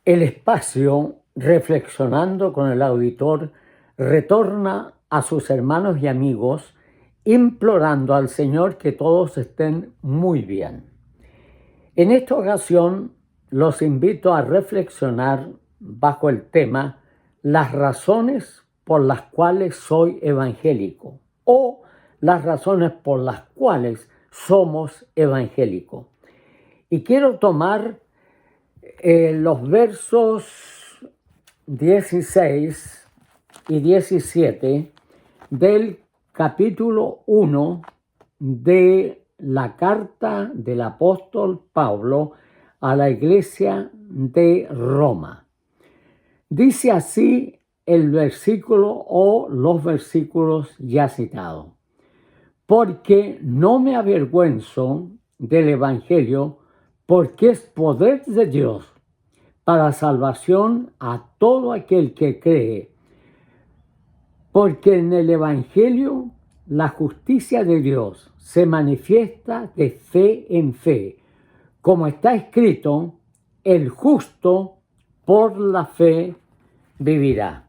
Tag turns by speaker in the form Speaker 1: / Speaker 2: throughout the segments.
Speaker 1: El espacio, reflexionando con el auditor, retorna a sus hermanos y amigos, implorando al Señor que todos estén muy bien. En esta ocasión, los invito a reflexionar bajo el tema las razones por las cuales soy evangélico o las razones por las cuales somos evangélicos. Y quiero tomar los versos 16 y 17 del capítulo 1 de la carta del apóstol Pablo a la iglesia de Roma. Dice así el versículo o los versículos ya citados: porque no me avergüenzo del evangelio, porque es poder de Dios para salvación a todo aquel que cree, porque en el evangelio la justicia de Dios se manifiesta de fe en fe, como está escrito: el justo por la fe vivirá.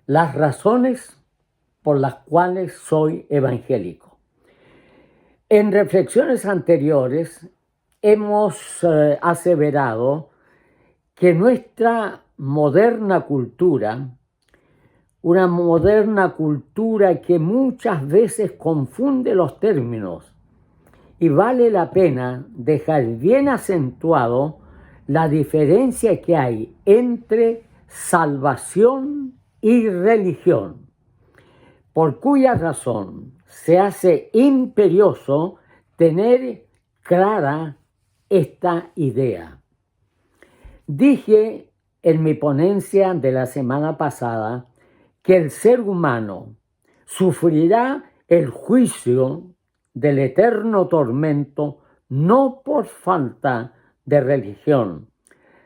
Speaker 1: Las razones por las cuales soy evangélico. En reflexiones anteriores hemos aseverado que nuestra moderna cultura, una moderna cultura que muchas veces confunde los términos, y vale la pena dejar bien acentuado la diferencia que hay entre salvación y religión, por cuya razón se hace imperioso tener clara esta idea. Dije en mi ponencia de la semana pasada que el ser humano sufrirá el juicio del eterno tormento no por falta de religión,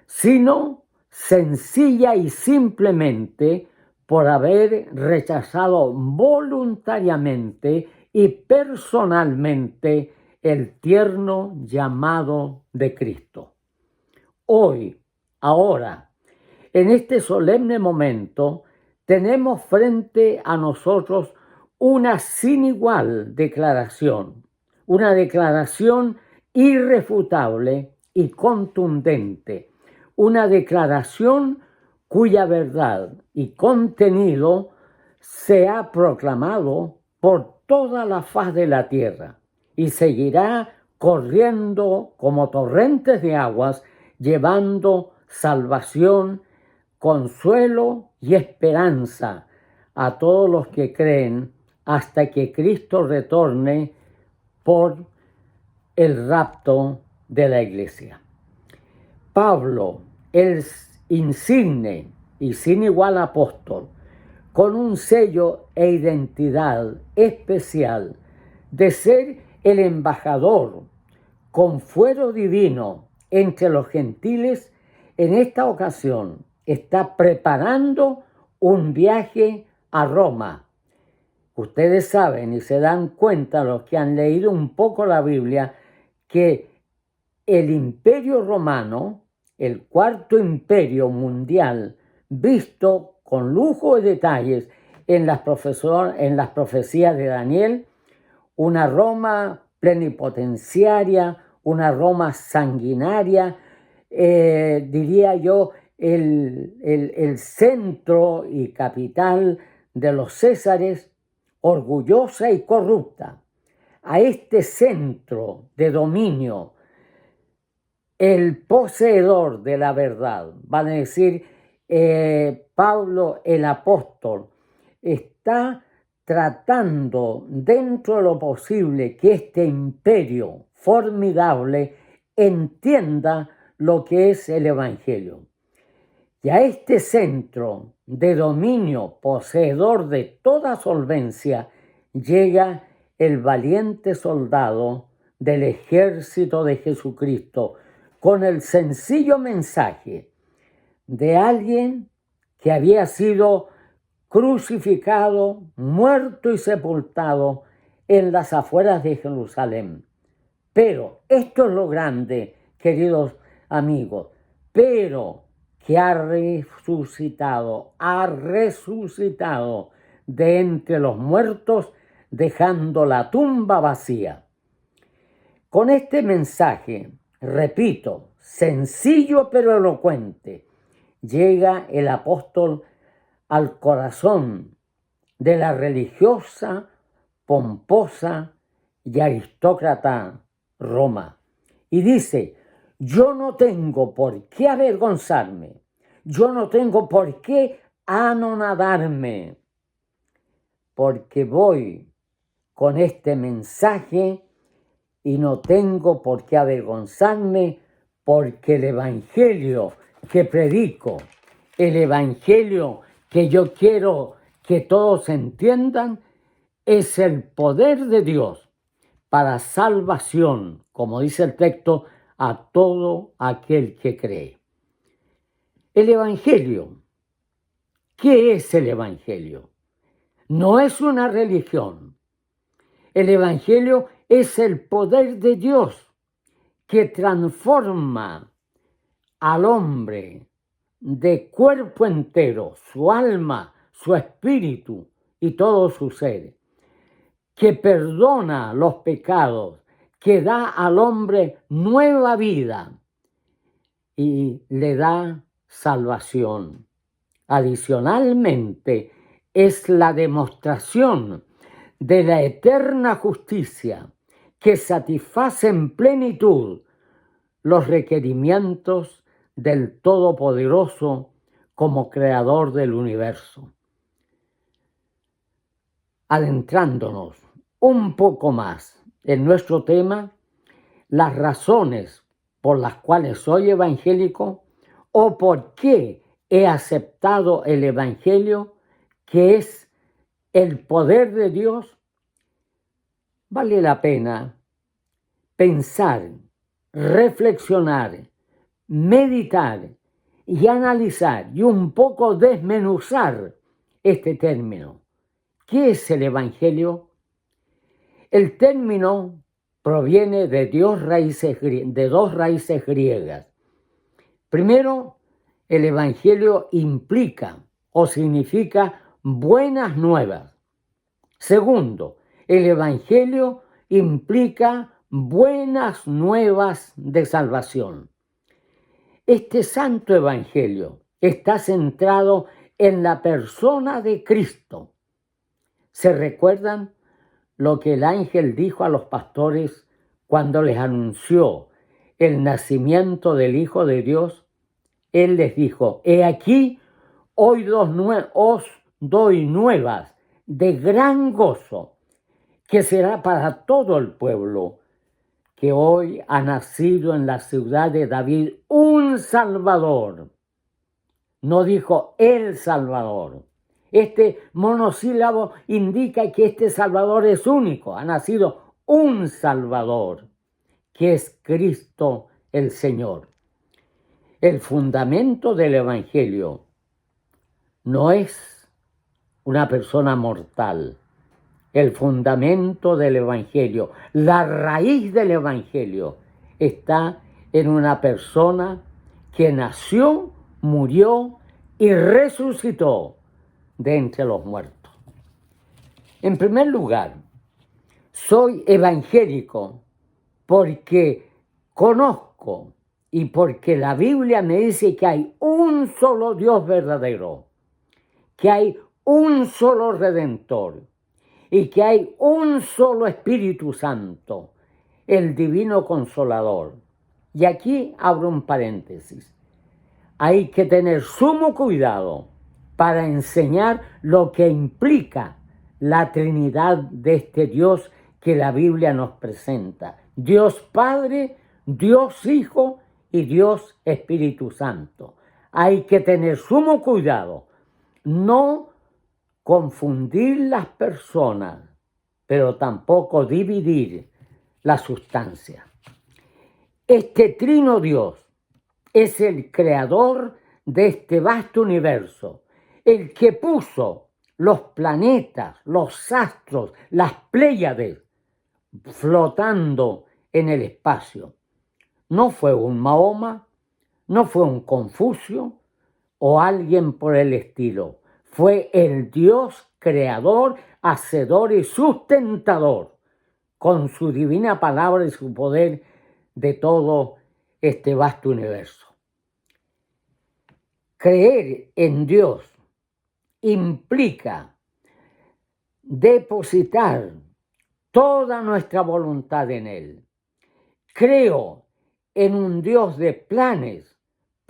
Speaker 1: sino sencilla y simplemente por haber rechazado voluntariamente y personalmente el tierno llamado de Cristo. Hoy, ahora, en este solemne momento, tenemos frente a nosotros una sin igual declaración, una declaración irrefutable y contundente, una declaración cuya verdad y contenido se ha proclamado por toda la faz de la tierra y seguirá corriendo como torrentes de aguas, llevando salvación, consuelo y esperanza a todos los que creen hasta que Cristo retorne por el rapto de la iglesia. Pablo, el insigne y sin igual apóstol, con un sello e identidad especial de ser el embajador con fuero divino entre los gentiles, en esta ocasión está preparando un viaje a Roma. Ustedes saben y se dan cuenta, los que han leído un poco la Biblia, que el Imperio Romano, el cuarto imperio mundial, visto con lujo y detalles en las profecías de Daniel, una Roma plenipotenciaria, una Roma sanguinaria, diría yo, el centro y capital de los césares, orgullosa y corrupta. A este centro de dominio, el poseedor de la verdad, van a decir Pablo el apóstol, está tratando dentro de lo posible que este imperio formidable entienda lo que es el evangelio. Y a este centro de dominio poseedor de toda solvencia llega el valiente soldado del ejército de Jesucristo con el sencillo mensaje de alguien que había sido crucificado, muerto y sepultado en las afueras de Jerusalén. Pero esto es lo grande, queridos amigos. pero que ha resucitado de entre los muertos, dejando la tumba vacía. Con este mensaje, repito, sencillo pero elocuente, llega el apóstol al corazón de la religiosa, pomposa y aristócrata Roma. Y dice: yo no tengo por qué avergonzarme, yo no tengo por qué anonadarme, porque voy con este mensaje y no tengo por qué avergonzarme, porque el evangelio que predico, el evangelio que yo quiero que todos entiendan, es el poder de Dios para salvación, como dice el texto, a todo aquel que cree. El evangelio, ¿qué es el evangelio? No es una religión. El evangelio es el poder de Dios que transforma al hombre de cuerpo entero, su alma, su espíritu y todo su ser, que perdona los pecados, que da al hombre nueva vida y le da salvación. Adicionalmente, es la demostración de la eterna justicia que satisface en plenitud los requerimientos del Todopoderoso como creador del universo. Adentrándonos un poco más en nuestro tema, las razones por las cuales soy evangélico o por qué he aceptado el evangelio, que es el poder de Dios, vale la pena pensar, reflexionar, meditar y analizar y un poco desmenuzar este término. ¿Qué es el evangelio? El término proviene de dos raíces griegas. Primero, el evangelio implica o significa buenas nuevas. Segundo, el evangelio implica buenas nuevas de salvación. Este santo evangelio está centrado en la persona de Cristo. ¿Se recuerdan lo que el ángel dijo a los pastores cuando les anunció el nacimiento del Hijo de Dios? Él les dijo: he aquí, hoy os doy nuevas de gran gozo, que será para todo el pueblo, que hoy ha nacido en la ciudad de David un Salvador. No dijo el Salvador. Este monosílabo indica que este Salvador es único. Ha nacido un Salvador, que es Cristo el Señor. El fundamento del evangelio no es una persona mortal. El fundamento del evangelio, la raíz del evangelio, está en una persona que nació, murió y resucitó de entre los muertos. En primer lugar, soy evangélico porque conozco y porque la Biblia me dice que hay un solo Dios verdadero, que hay un solo Redentor y que hay un solo Espíritu Santo, el Divino Consolador. Y aquí abro un paréntesis. Hay que tener sumo cuidado para enseñar lo que implica la Trinidad de este Dios que la Biblia nos presenta. Dios Padre, Dios Hijo y Dios Espíritu Santo. Hay que tener sumo cuidado, no confundir las personas, pero tampoco dividir la sustancia. Este trino Dios es el creador de este vasto universo, el que puso los planetas, los astros, las Pléyades flotando en el espacio. No fue un Mahoma, no fue un Confucio o alguien por el estilo. Fue el Dios creador, hacedor y sustentador, con su divina palabra y su poder de todo este vasto universo. Creer en Dios implica depositar toda nuestra voluntad en Él. Creo en un Dios de planes,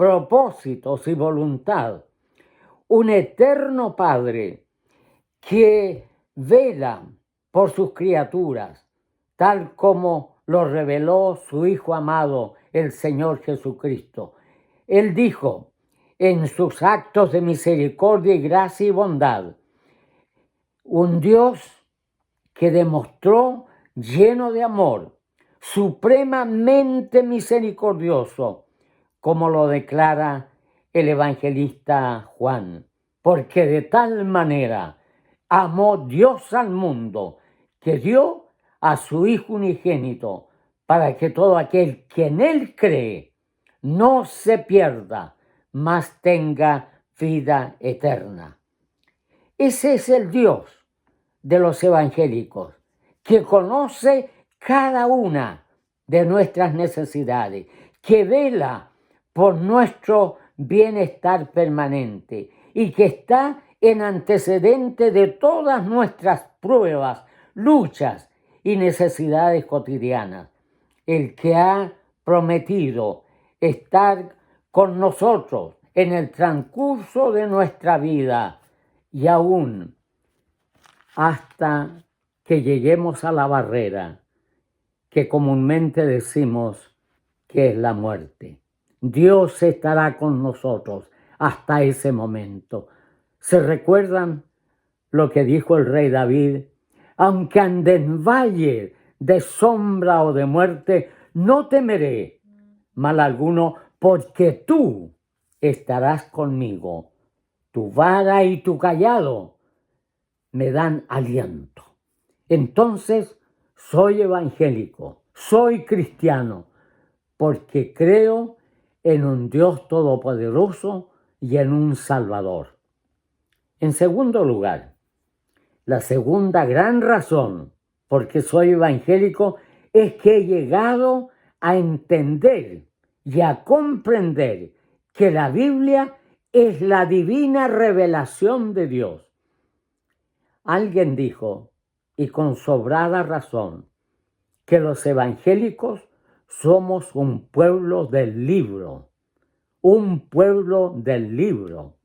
Speaker 1: propósitos y voluntad, un eterno Padre que vela por sus criaturas, tal como lo reveló su Hijo amado, el Señor Jesucristo. Él dijo en sus actos de misericordia y gracia y bondad, un Dios que demostró lleno de amor, supremamente misericordioso, como lo declara el evangelista Juan, porque de tal manera amó Dios al mundo que dio a su Hijo unigénito, para que todo aquel que en Él cree no se pierda, mas tenga vida eterna. Ese es el Dios de los evangélicos, que conoce cada una de nuestras necesidades, que vela por nuestro bienestar permanente y que está en antecedente de todas nuestras pruebas, luchas y necesidades cotidianas. El que ha prometido estar con nosotros en el transcurso de nuestra vida y aún hasta que lleguemos a la barrera que comúnmente decimos que es la muerte. Dios estará con nosotros hasta ese momento. ¿Se recuerdan lo que dijo el rey David? Aunque ande en valle de sombra o de muerte, no temeré mal alguno, porque tú estarás conmigo. Tu vara y tu cayado me dan aliento. Entonces, soy evangélico, soy cristiano, porque creo en un Dios todopoderoso y en un Salvador. En segundo lugar, la segunda gran razón por qué soy evangélico es que he llegado a entender y a comprender que la Biblia es la divina revelación de Dios. Alguien dijo, y con sobrada razón, que los evangélicos somos un pueblo del libro, un pueblo del libro.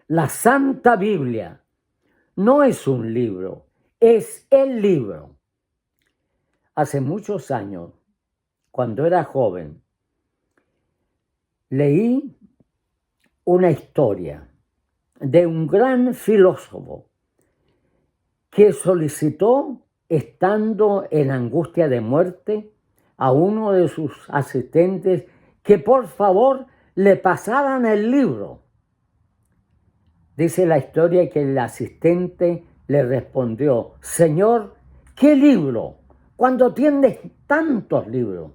Speaker 1: La Santa Biblia no es un libro, es el libro. Hace muchos años, cuando era joven, leí una historia de un gran filósofo que solicitó, estando en angustia de muerte, a uno de sus asistentes que por favor le pasaran el libro. Dice la historia que el asistente le respondió, Señor, ¿qué libro? Cuando tienes tantos libros.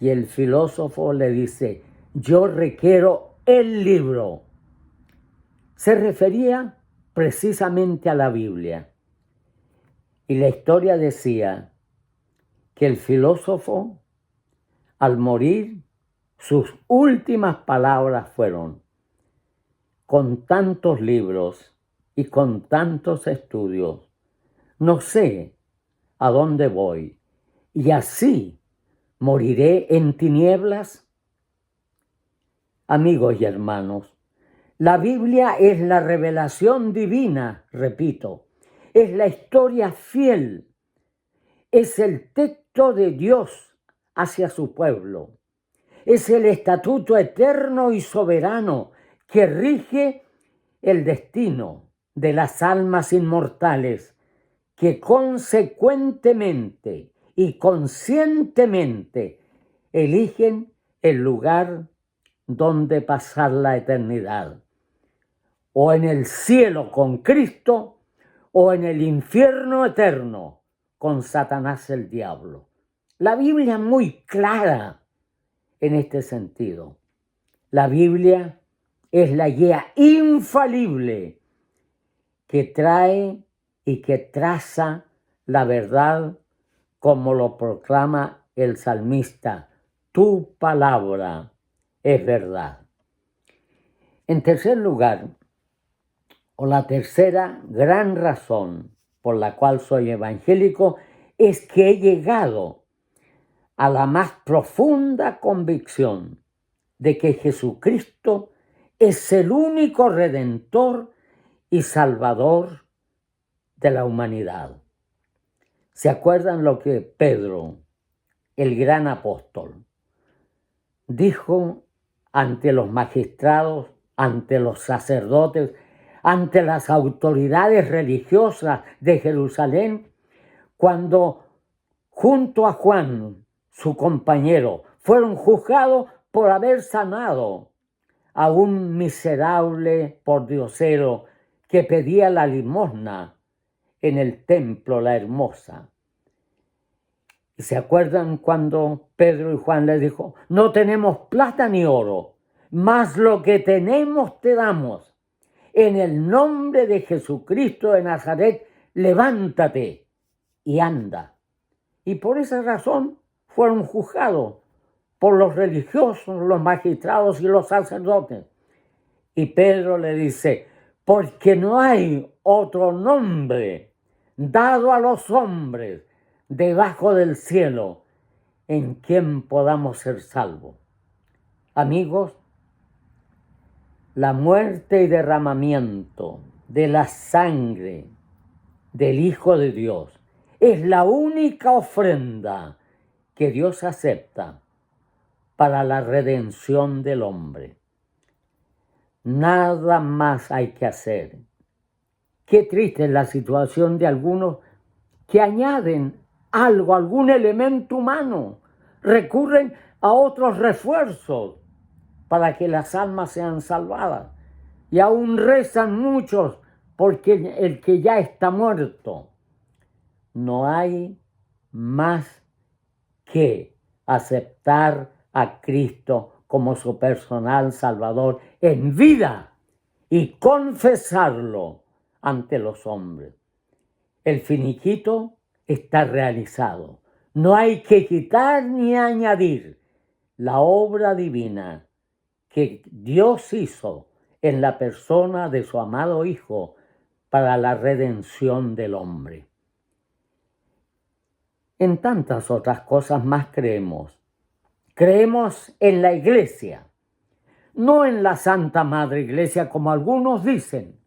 Speaker 1: Y el filósofo le dice, yo requiero el libro. Se refería precisamente a la Biblia. Y la historia decía que el filósofo, al morir, sus últimas palabras fueron, con tantos libros y con tantos estudios, no sé a dónde voy, y así moriré en tinieblas. Amigos y hermanos, la Biblia es la revelación divina, repito, es la historia fiel, es el texto de Dios hacia su pueblo, es el estatuto eterno y soberano que rige el destino de las almas inmortales que consecuentemente y conscientemente eligen el lugar donde pasar la eternidad, o en el cielo con Cristo, o en el infierno eterno con Satanás el diablo. La Biblia es muy clara en este sentido. La Biblia es la guía infalible que trae y que traza la verdad como lo proclama el salmista. Tu palabra es verdad. En tercer lugar, o la tercera gran razón por la cual soy evangélico, es que he llegado a la más profunda convicción de que Jesucristo es el único redentor y salvador de la humanidad. ¿Se acuerdan lo que Pedro, el gran apóstol, dijo ante los magistrados, ante los sacerdotes, ante las autoridades religiosas de Jerusalén, cuando junto a Juan, su compañero, fueron juzgados por haber sanado a un miserable pordiosero que pedía la limosna en el templo La Hermosa? ¿Y se acuerdan cuando Pedro y Juan les dijo: no tenemos plata ni oro, mas lo que tenemos te damos? En el nombre de Jesucristo de Nazaret, levántate y anda. Y por esa razón fueron juzgados por los religiosos, los magistrados y los sacerdotes. Y Pedro le dice: porque no hay otro nombre dado a los hombres debajo del cielo en quien podamos ser salvos. Amigos, la muerte y derramamiento de la sangre del Hijo de Dios es la única ofrenda que Dios acepta para la redención del hombre. Nada más hay que hacer. Qué triste es la situación de algunos que añaden algo, algún elemento humano, recurren a otros refuerzos para que las almas sean salvadas. Y aún rezan muchos porque el que ya está muerto. No hay más que aceptar a Cristo como su personal Salvador en vida y confesarlo ante los hombres. El finiquito está realizado. No hay que quitar ni añadir. La obra divina que Dios hizo en la persona de su amado Hijo para la redención del hombre. En tantas otras cosas más creemos. Creemos en la Iglesia, no en la Santa Madre Iglesia como algunos dicen.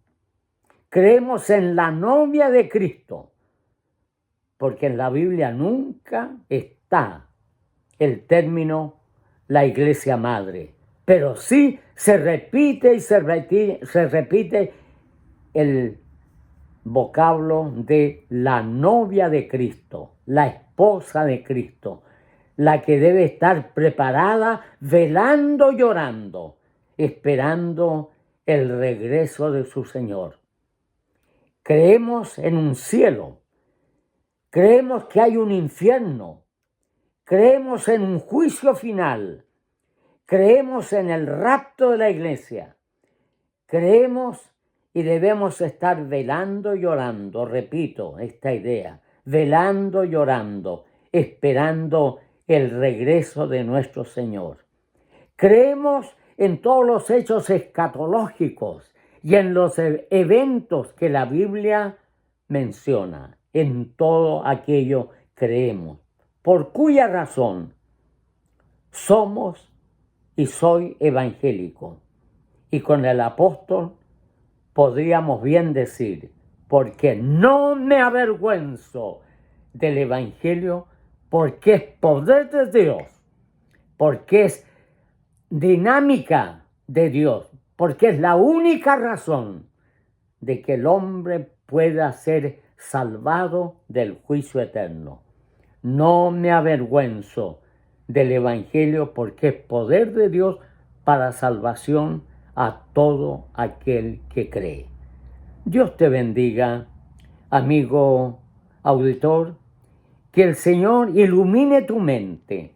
Speaker 1: Creemos en la novia de Cristo, porque en la Biblia nunca está el término la Iglesia Madre, pero sí se repite y se repite el vocablo de la novia de Cristo, la esposa de Cristo, la que debe estar preparada, velando, llorando, esperando el regreso de su Señor. Creemos en un cielo, creemos que hay un infierno, creemos en un juicio final, creemos en el rapto de la iglesia, creemos y debemos estar velando, llorando, repito esta idea, velando, llorando, esperando el regreso de nuestro Señor. Creemos en todos los hechos escatológicos y en los eventos que la Biblia menciona. En todo aquello creemos, por cuya razón somos y soy evangélico. Y con el apóstol podríamos bien decir: porque no me avergüenzo del evangelio, porque es poder de Dios, porque es dinámica de Dios, porque es la única razón de que el hombre pueda ser salvado del juicio eterno. No me avergüenzo del evangelio, porque es poder de Dios para salvación a todo aquel que cree. Dios te bendiga, amigo auditor, que el Señor ilumine tu mente,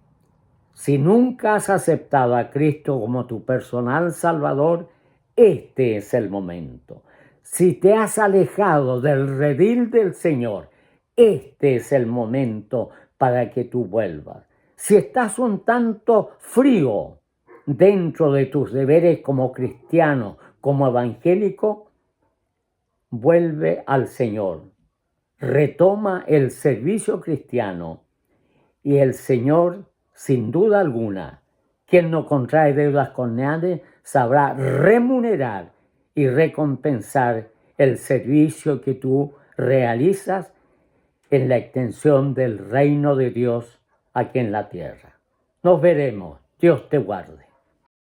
Speaker 1: Si nunca has aceptado a Cristo como tu personal Salvador, este es el momento. Si te has alejado del redil del Señor, este es el momento para que tú vuelvas. Si estás un tanto frío dentro de tus deberes como cristiano, como evangélico, vuelve al Señor. Retoma el servicio cristiano y el Señor, sin duda alguna, quien no contrae deudas con nadie, sabrá remunerar y recompensar el servicio que tú realizas en la extensión del reino de Dios aquí en la tierra. Nos veremos. Dios te guarde.